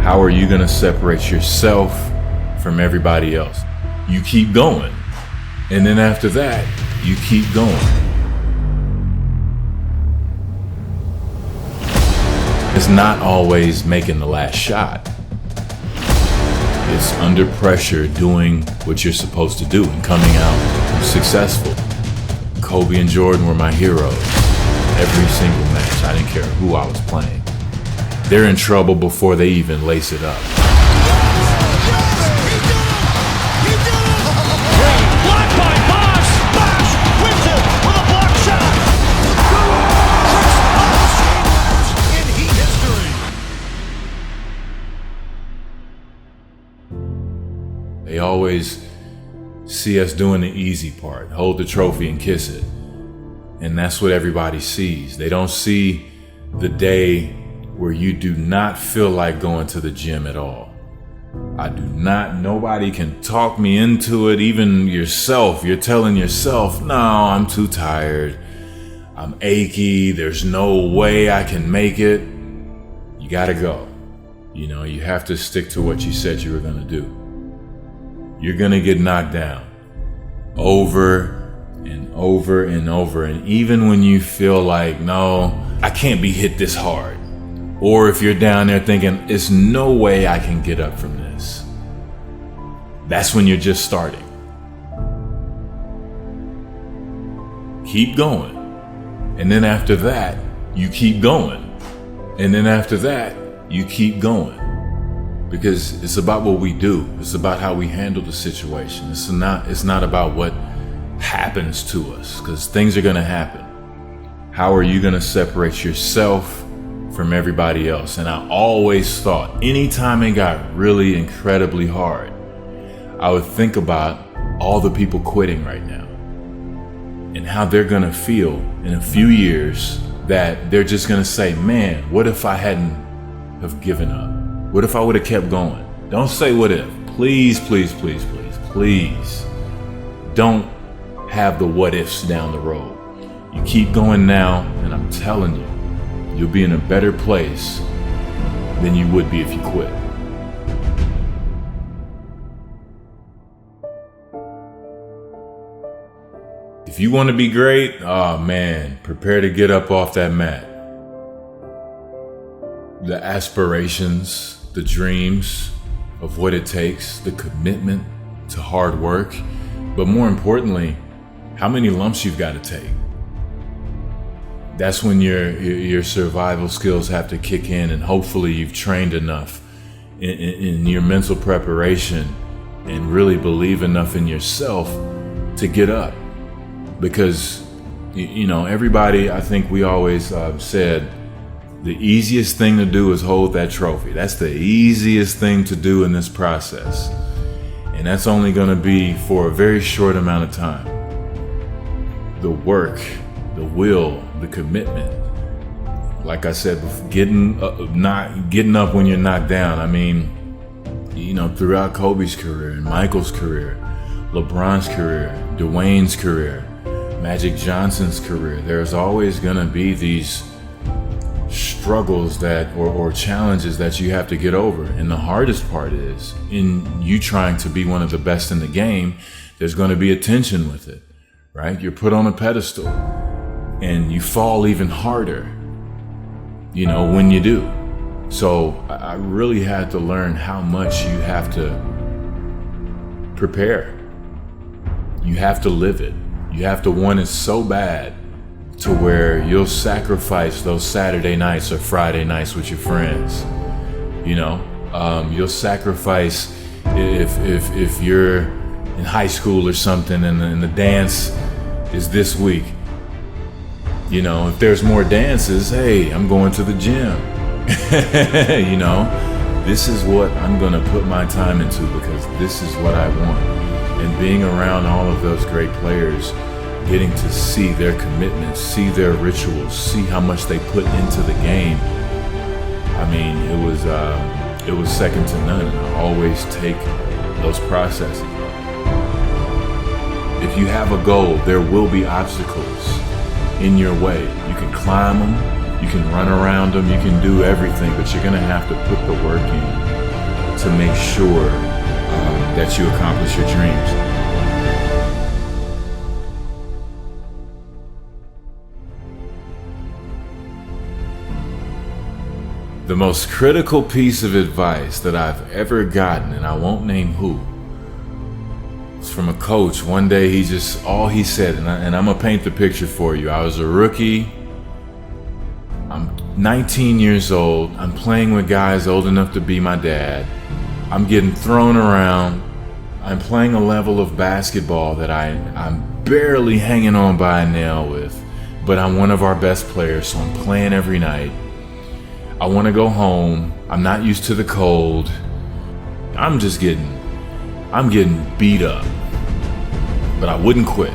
How are you going to separate yourself from everybody else? You keep going. And then after that, you keep going. It's not always making the last shot. It's under pressure doing what you're supposed to do and coming out successful. Kobe and Jordan were my heroes. Every single match, I didn't care who I was playing. They're in trouble before they even lace it up. Blocked by Bosh! Bosh wins it with a block shot! In Heat history. They always see us doing the easy part, hold the trophy and kiss it. And that's what everybody sees. They don't see the day where you do not feel like going to the gym at all. I do not, nobody can talk me into it, even yourself. You're telling yourself, no, I'm too tired. I'm achy. There's no way I can make it. You gotta go. You know, you have to stick to what you said you were gonna do. You're gonna get knocked down over and over and over. And even when you feel like, no, I can't be hit this hard. Or if you're down there thinking, there's no way I can get up from this. That's when you're just starting. Keep going. And then after that, you keep going. And then after that, you keep going. Because it's about what we do. It's about how we handle the situation. It's not about what happens to us, because things are going to happen. How are you going to separate yourself from everybody else? And I always thought, anytime it got really incredibly hard, I would think about all the people quitting right now and how they're going to feel in a few years, that they're just going to say, man, what if I hadn't have given up? What if I would have kept going? Don't say what if. Please, please, please, please, please. Don't have the what ifs down the road. You keep going now, and I'm telling you, you'll be in a better place than you would be if you quit. If you want to be great, oh man, prepare to get up off that mat. The aspirations, the dreams of what it takes, the commitment to hard work, but more importantly, how many lumps you've got to take. That's when your survival skills have to kick in, and hopefully you've trained enough in your mental preparation and really believe enough in yourself to get up. Because, you know, everybody, I think we always said, the easiest thing to do is hold that trophy. That's the easiest thing to do in this process. And that's only going to be for a very short amount of time. The work, the will, the commitment. Like I said, not getting up when you're knocked down. I mean, you know, throughout Kobe's career and Michael's career, LeBron's career, Dwayne's career, Magic Johnson's career, there's always going to be these struggles that or challenges that you have to get over. And the hardest part is, in you trying to be one of the best in the game, there's going to be a tension with it, right? You're put on a pedestal and you fall even harder, you know, when you do. So I really had to learn how much you have to prepare. You have to live it. You have to want it so bad to where you'll sacrifice those Saturday nights or Friday nights with your friends. You know, you'll sacrifice if you're in high school or something and the dance is this week. You know, if there's more dances, hey, I'm going to the gym. You know, this is what I'm going to put my time into because this is what I want. And being around all of those great players, getting to see their commitments, see their rituals, see how much they put into the game. I mean, it was second to none. And I always take those processes. If you have a goal, there will be obstacles in your way. You can climb them, you can run around them, you can do everything, but you're gonna have to put the work in. to make sure that you accomplish your dreams. The most critical piece of advice that I've ever gotten, and I won't name who, was from a coach. One day all he said, and I'm gonna paint the picture for you. I was a rookie. I'm 19 years old. I'm playing with guys old enough to be my dad. I'm getting thrown around. I'm playing a level of basketball that I'm barely hanging on by a nail with, but I'm one of our best players, so I'm playing every night. I want to go home. I'm not used to the cold. I'm getting beat up, but I wouldn't quit.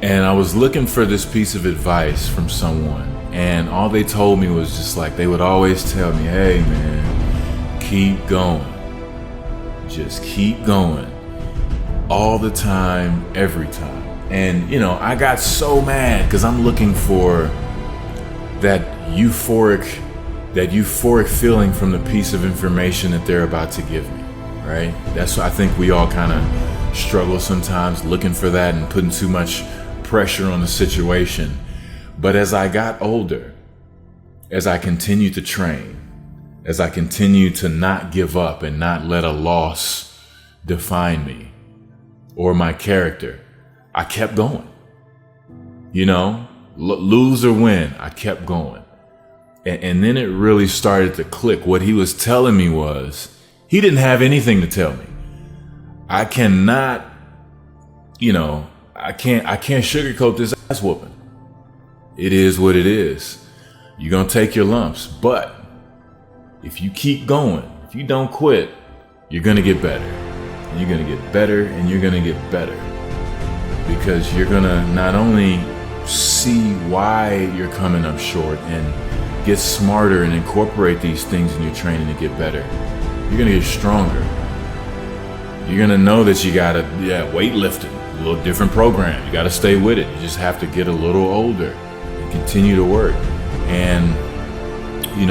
And I was looking for this piece of advice from someone, and all they told me was just like, they would always tell me, hey man, keep going. Just keep going. All the time, every time. And I got so mad because I'm looking for that euphoric feeling from the piece of information that they're about to give me, right? That's what I think we all kind of struggle sometimes, looking for that and putting too much pressure on the situation. But as I got older, as I continued to train, as I continued to not give up and not let a loss define me or my character, I kept going. Lose or win, I kept going. And then it really started to click. What he was telling me was, he didn't have anything to tell me. I cannot, I can't sugarcoat this ass whooping. It is what it is. You're going to take your lumps. But if you keep going, if you don't quit, you're going to get better. And you're going to get better and you're going to get better. Because you're going to not only see why you're coming up short and get smarter and incorporate these things in your training to get better, you're going to get stronger. You're going to know that you got to, weightlifting, a little different program. You got to stay with it. You just have to get a little older and continue to work. And,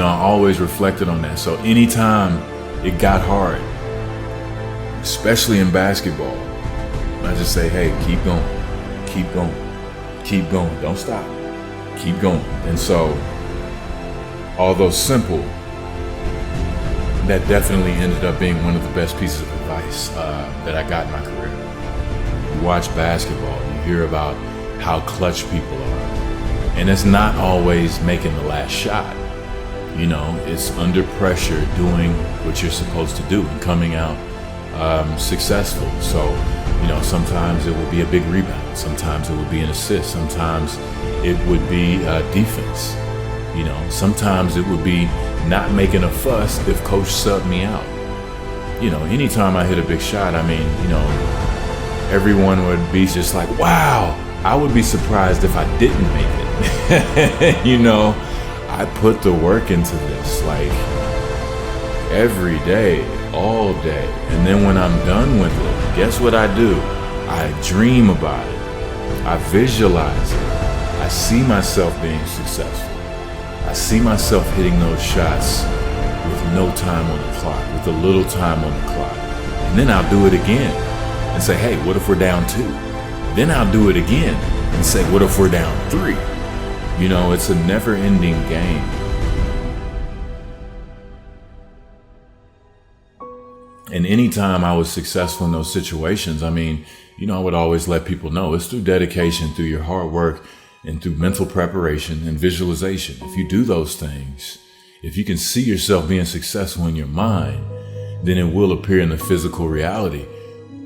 I always reflected on that. So anytime it got hard, especially in basketball, I just say, hey, keep going, keep going, keep going. Don't stop. Keep going. And so, although simple, that definitely ended up being one of the best pieces of advice that I got in my career. You watch basketball, you hear about how clutch people are. And it's not always making the last shot. It's under pressure doing what you're supposed to do and coming out successful. So, sometimes it would be a big rebound. Sometimes it would be an assist. Sometimes it would be defense. Sometimes it would be not making a fuss if coach subbed me out. Anytime I hit a big shot, everyone would be just like, wow. I would be surprised if I didn't make it. I put the work into this, like, every day, all day. And then when I'm done with it, guess what I do? I dream about it. I visualize it. I see myself being successful. I see myself hitting those shots with no time on the clock, with a little time on the clock. And then I'll do it again and say, hey, what if we're down 2? Then I'll do it again and say, what if we're down 3? It's a never-ending game. And anytime I was successful in those situations, I would always let people know it's through dedication, through your hard work, and through mental preparation and visualization. If you do those things, if you can see yourself being successful in your mind, then it will appear in the physical reality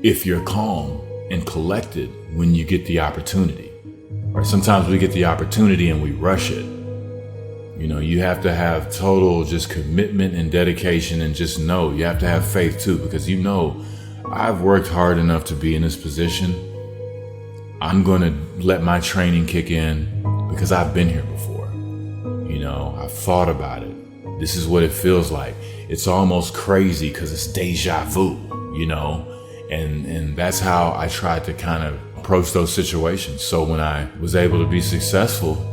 if you're calm and collected when you get the opportunity. Right? Sometimes we get the opportunity and we rush it. You have to have total just commitment and dedication, and just know you have to have faith too, because I've worked hard enough to be in this position. I'm going to let my training kick in because I've been here before. I've thought about it. This is what it feels like. It's almost crazy because it's deja vu, and that's how I tried to kind of approach those situations. So when I was able to be successful,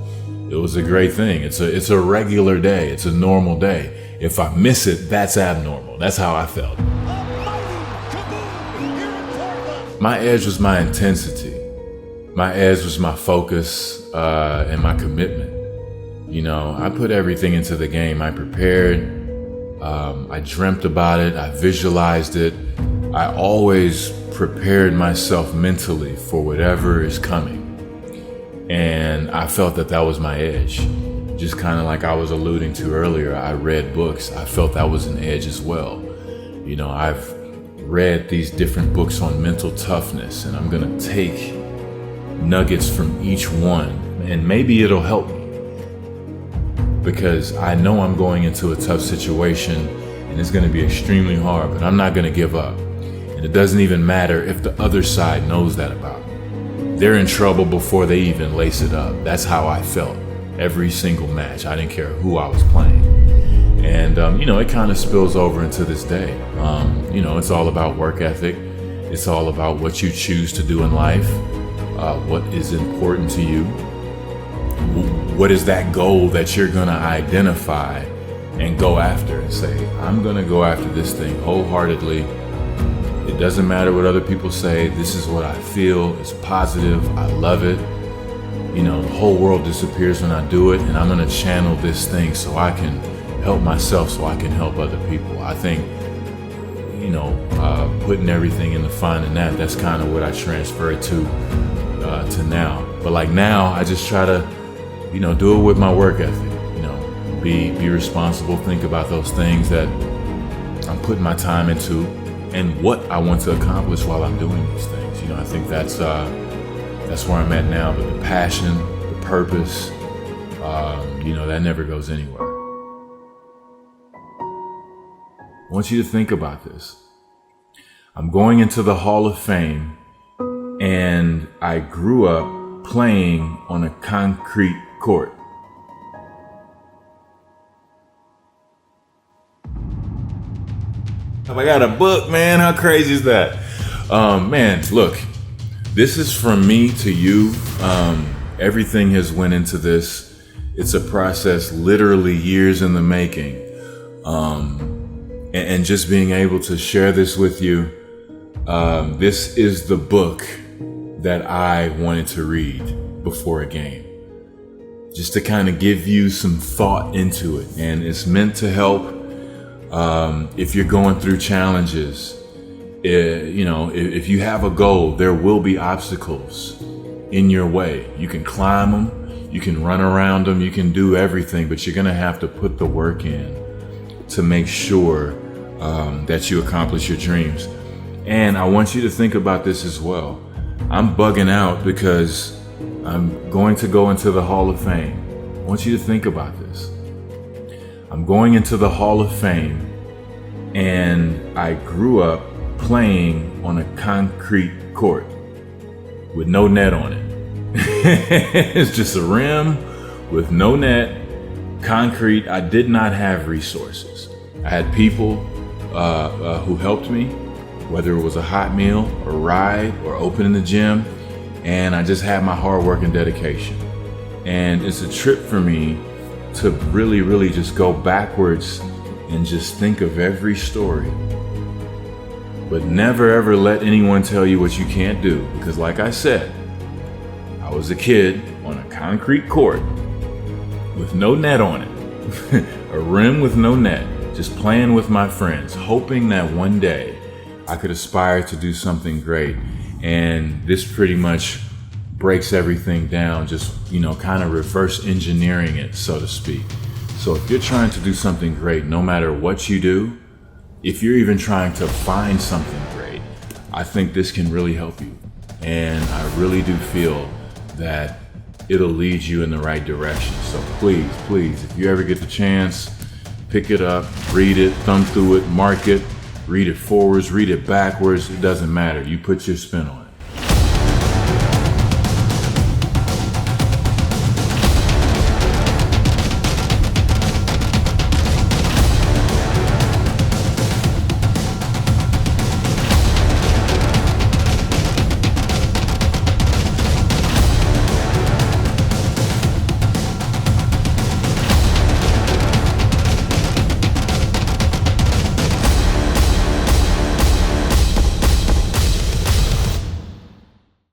it was a great thing. It's a regular day. It's a normal day. If I miss it, that's abnormal. That's how I felt. My edge was my intensity. My edge was my focus and my commitment. You know, I put everything into the game. I prepared. I dreamt about it. I visualized it. I always prepared myself mentally for whatever is coming. And I felt that was my edge. Just kind of like I was alluding to earlier, I read books. I felt that was an edge as well. You know, I've read these different books on mental toughness, and I'm gonna take nuggets from each one, and maybe it'll help me. Because I know I'm going into a tough situation and it's gonna be extremely hard, but I'm not gonna give up. And it doesn't even matter if the other side knows that about me. They're in trouble before they even lace it up. That's how I felt every single match. I didn't care who I was playing. And, you know, it kind of spills over into this day. You know, it's all about work ethic. It's all about what you choose to do in life, what is important to you. What is that goal that you're gonna identify and go after and say, I'm gonna go after this thing wholeheartedly. It doesn't matter what other people say. This is what I feel. It's positive. I love it. You know, the whole world disappears when I do it, and I'm gonna channel this thing so I can help myself, so I can help other people. I think, you know, putting everything into finding that's kind of what I transferred to now. But like now, I just try to, you know, do it with my work ethic. You know, be responsible. Think about those things that I'm putting my time into, and what I want to accomplish while I'm doing these things. You know, I think that's where I'm at now. But the passion, the purpose, you know, that never goes anywhere. I want you to think about this. I'm going into the Hall of Fame, and I grew up playing on a concrete court. I got a book, man. How crazy is that? Man, look, this is from me to you. Everything has went into this. It's a process, literally years in the making. And just being able to share this with you. This is the book that I wanted to read before a game, just to kind of give you some thought into it. And it's meant to help if you're going through challenges. You know, if you have a goal, there will be obstacles in your way. You can climb them, you can run around them, you can do everything, but you're gonna have to put the work in to make sure that you accomplish your dreams. And I want you to think about this as well. I'm bugging out because I'm going to go into the Hall of Fame. I want you to think about this. I'm going into the Hall of Fame, and I grew up playing on a concrete court with no net on it. It's just a rim with no net, concrete. I did not have resources. I had people who helped me, whether it was a hot meal, a ride, or opening the gym, and I just had my hard work and dedication. And it's a trip for me to really, really just go backwards and just think of every story. But never ever let anyone tell you what you can't do, because like I said, I was a kid on a concrete court with no net on it, a rim with no net, just playing with my friends, hoping that one day I could aspire to do something great. And this pretty much breaks everything down, just, you know, kind of reverse engineering it, so to speak. So if you're trying to do something great, no matter what you do, if you're even trying to find something great, I think this can really help you. And I really do feel that it'll lead you in the right direction. So please, please, if you ever get the chance, pick it up, read it, thumb through it, mark it, read it forwards, read it backwards. It doesn't matter. You put your spin on it.